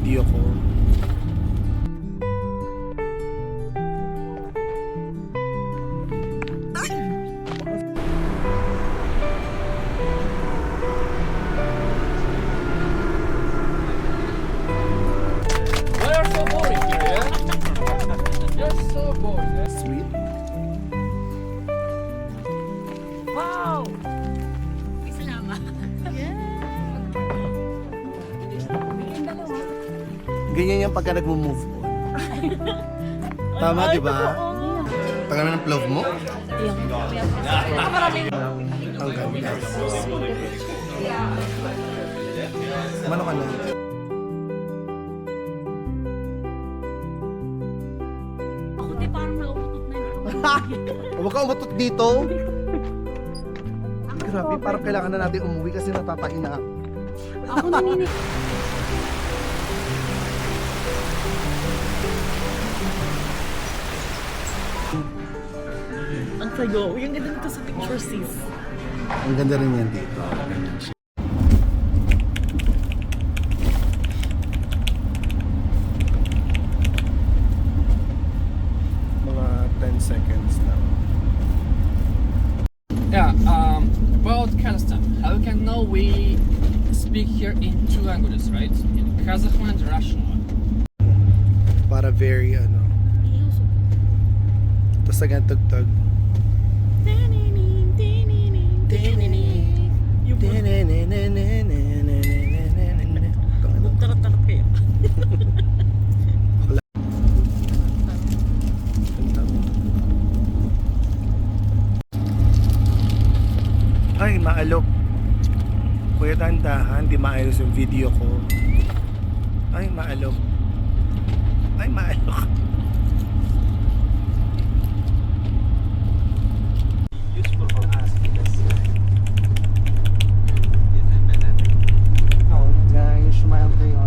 video ko. You're so boring here, yeah? You're so boring, yeah? Sweet. Wow! Isa lamang. Ganyan yung pagka nagmo-move on. Tama, di ba? Tagal na ng love mo? Ang ganda. Mano ka na? Ako di parang nauutot na yun. Huwag ka umutot dito. Grabe, parang kailangan na natin umuwi kasi natatain na. Ako naninig. Ang sayo. Yung ganda nito sa picture, sis. Ang ganda rin yan dito. Mga 10 seconds lang. Yeah, about Kazakhstan. How can know we speak here in two languages, right? In Kazakh and Russian one. Para very ano. Tapos agad tugtog. Tarat-tarat kayo. Ay, maalok. Kuya, dahan-dahan, di maayos yung video ko. Ay, maalok. Ay, maalok. Useful for us because oh, guys, smile kayo.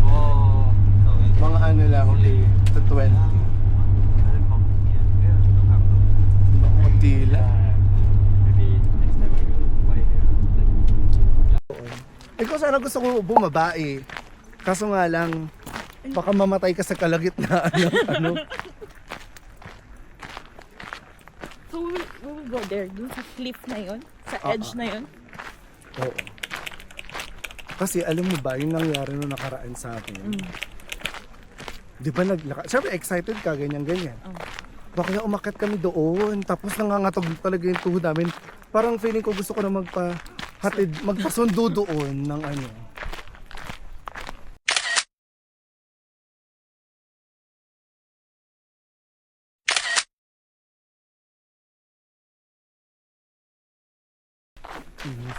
Oh. Mga ano lang, to 20. Kunti lang. Ikaw sana gusto ko bumaba eh. Kaso nga lang, baka mamatay ka sa kalagitnaan ng ano. So we will go there, dun sa cliff na yun, sa edge na yun. Oo. Kasi alam mo ba, yung nangyari nung nakaraan sa akin. Di ba naglaka? Siyempre excited ka, ganyan-ganyan. Baka umakyat kami doon, tapos nangangatog talaga yung tuhod namin. Parang feeling ko gusto ko na magpasundo doon ng ano.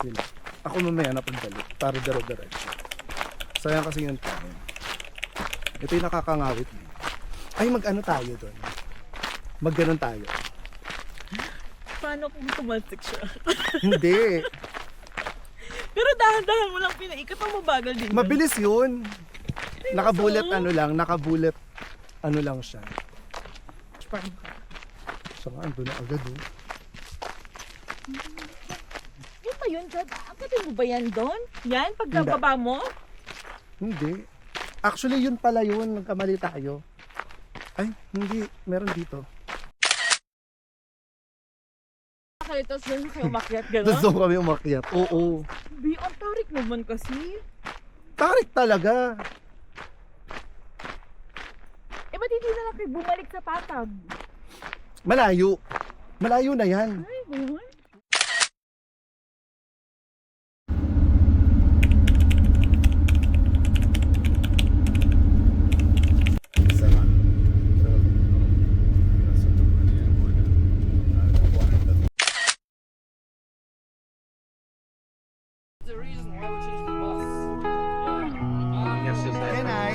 Sila. Ako mamaya na pagbalik para daro-diretso. Sayang kasi yung time. Ito yung nakakangawit. Ay, mag-ano tayo doon? Mag-ganon tayo. Paano kung tumalsik siya? Hindi. Pero dahan-dahan mo lang pinaikot, ang mabagal din. Mabilis yun. Nakabulet ano lang siya. Siya nga, ando na agad oh. Yun ba yun, Jad? Akatay mo ba yan doon? Yan? Pagbaba mo? Hindi. Actually, yun pala yun. Nagkamali tayo. Ay, hindi. Meron dito. Okay, tapos doon kayo umakyat, gano'n? Tapos doon kami umakyat. Oo. Bi, ang tarik naman kasi. Tarik talaga. Eh, ba't hindi na lang kayo bumalik sa patag? Malayo. Malayo na yan. Ay, gano'n? The reason why we changed the bus. Can I?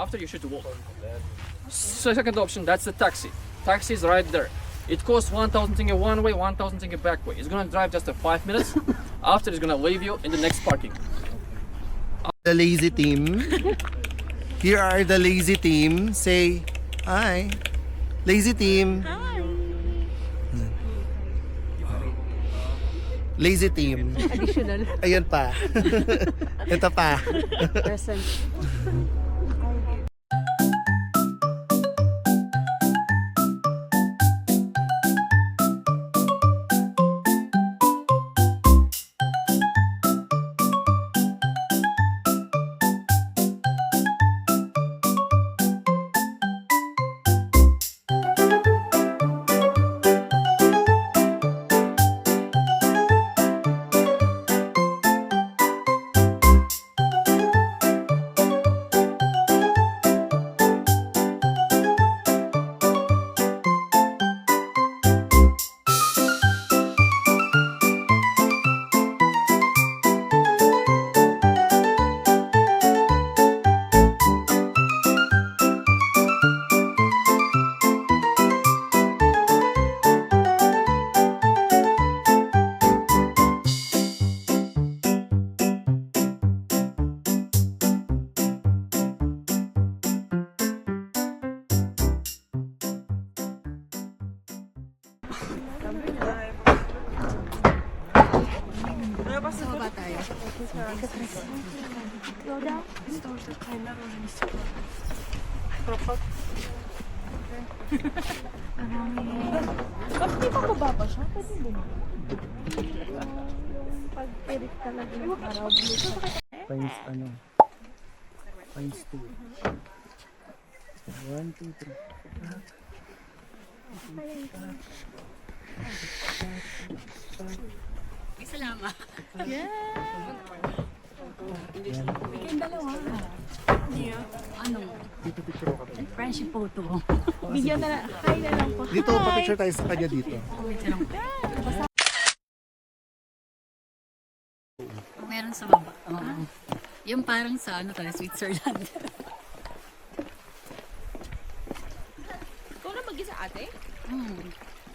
After you should walk. Second option, that's the taxi. Taxi is right there. It costs 1,000 tenge one way, 1,000 tenge back way. It's gonna drive just 5 minutes. After, it's gonna leave you in the next parking. The lazy team. Here are the lazy team. Say hi. Lazy team. Hi! Lazy team. Additional. Ayun pa. Ito pa. Present. Bakit di pa bababa siya? Pwede din. Yung pag-edit talaga yung araw. Times ano? Times 2. 1, 2, 3. Friendship photo. Bigyan na lang. Hi na lang po. Dito, pa-picture tayo sa kanya dito. Meron sa baba. Oo. Yung parang sa ano tayo, Switzerland. Ikaw na mag-isa ate?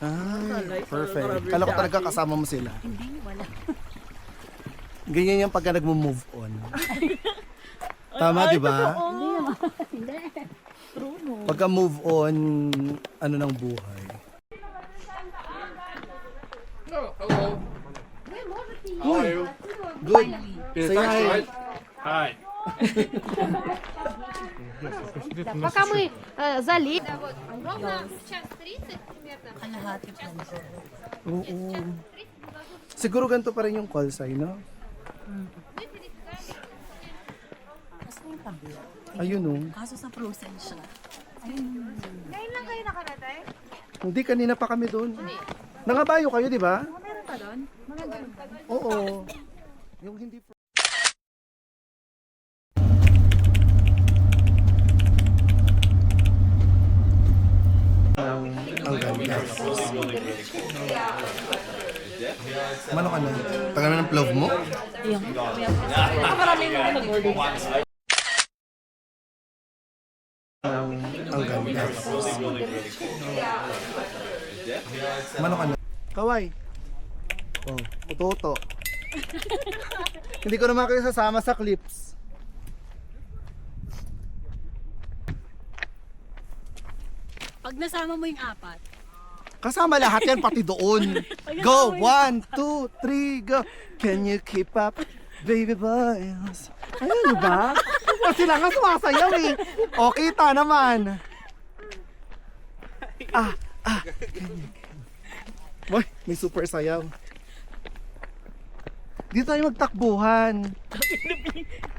Ah, perfect. Kala ko talaga kasama mo sila. Hindi, wala. Ganyan yung pagka nagmo-move on. Tama, di ba? Hindi. Pagka move on, ano ng buhay. Hello. How are you? Good. Is Say hi. right? Hi. Пока мы залили. Kalahati pa. Oo. Siguro ganito pa rin yung call sign, no? Kasi yung pablo. Ayun, oh. Kaso sa frozen siya. Ngayon lang kayo nakarating? Hindi, kanina pa kami doon. Nangabayo kayo, di ba? Meron pa doon? Oo. Yung hindi... Ang ganda. Mano ka na? Tagal na ng plove mo? Ang ganda. Mano ka na? Kaway. Oh, uto-uto. Hindi ko naman kayo sasama sa clips. Pag nasama mo yung apat, Kasama lahat yan, pati doon. Go! 1, 2, 3, go! Can you keep up, baby boys? Ayun ba? Kasi sila nga sumasayaw eh. O, kita naman. Ganyan. Boy, may super sayaw. Dito tayo magtakbuhan.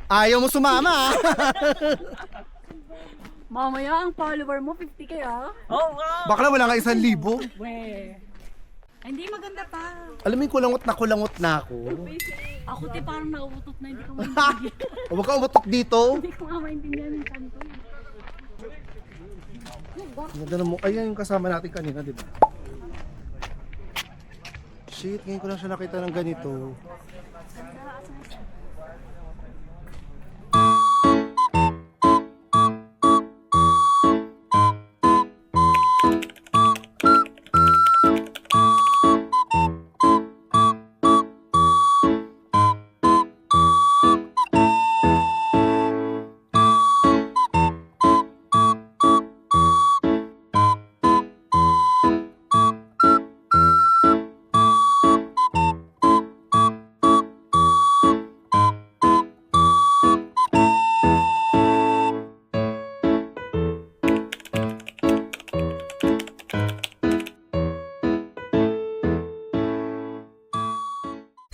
Ayaw mo sumama ah. mamaya ang follower mo, 50 kaya? Baka na wala nga 1,000. Ay, hindi maganda pa. Alam mo yung kulangot na ako. Ako te parang nauutot na, hindi ko maintindihan. Huwag ka umutok dito. Hindi ko nga maintindihan yung kanto. Ang ganda mo. Ayan yung kasama natin kanina, di ba? Shit, ngayon ko lang siya nakita ng ganito.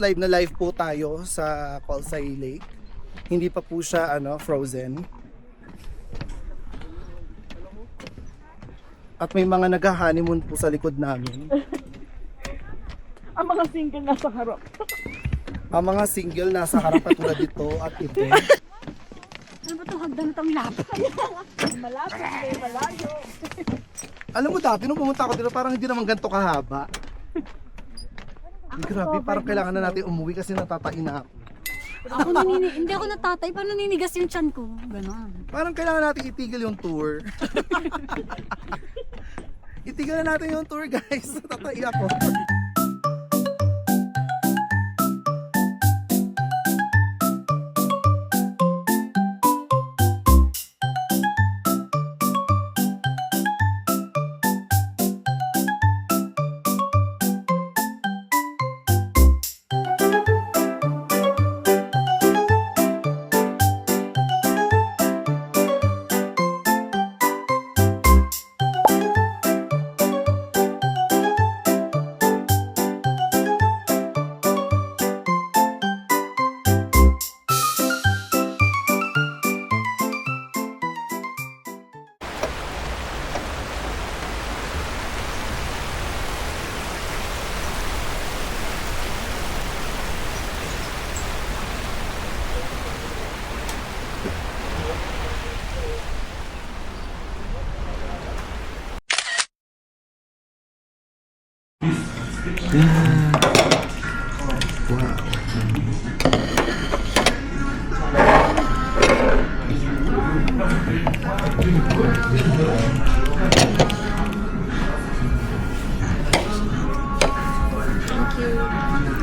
live na live po tayo sa Colsay Lake. Hindi pa po siya frozen. At may mga nag-honeymoon po sa likod namin. Ang mga single nasa harap. Ang mga single nasa harap katulad dito at ito. Ano ba itong hagdan itong lapad? Malapit, malayo. Alam mo dati nung pumunta ako dito parang hindi naman ganito kahaba. Grabe, parang kailangan na natin umuwi kasi natatain na ako. Hindi ako natatay. Paano naninigas yung tiyan ko? Ganon. Parang kailangan natin itigil yung tour. Itigil na natin yung tour guys. Natatai ako.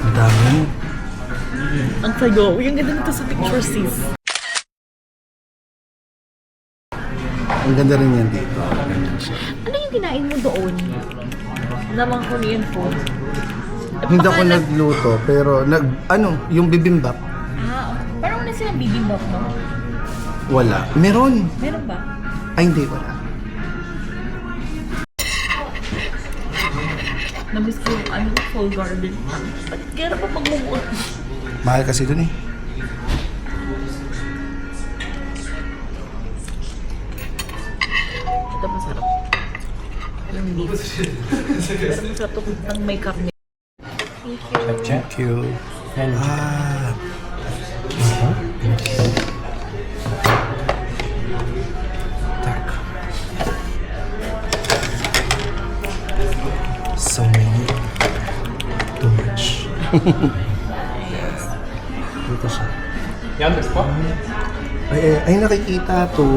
Ang dami. Ang tayo. Yung ganda nito sa picture, sis. Ang ganda rin yan dito. Ano yung kinain mo doon? Namang Korean food. Hindi ako nagluto pero yung bibimbap. Parang wala silang bibimbap, no? Wala. Meron. Meron ba? Ay hindi, wala. Namiss ko yung Fall Garden. Ba't kaya pa pag-mumuot? Mahal kasi dun eh. Ito masarap. Yung beef. Pero masarap ito ng may karne. Thank you. Ah. Tak. So many. Too much. Dito siya. Yandex po? Ay nakikita to.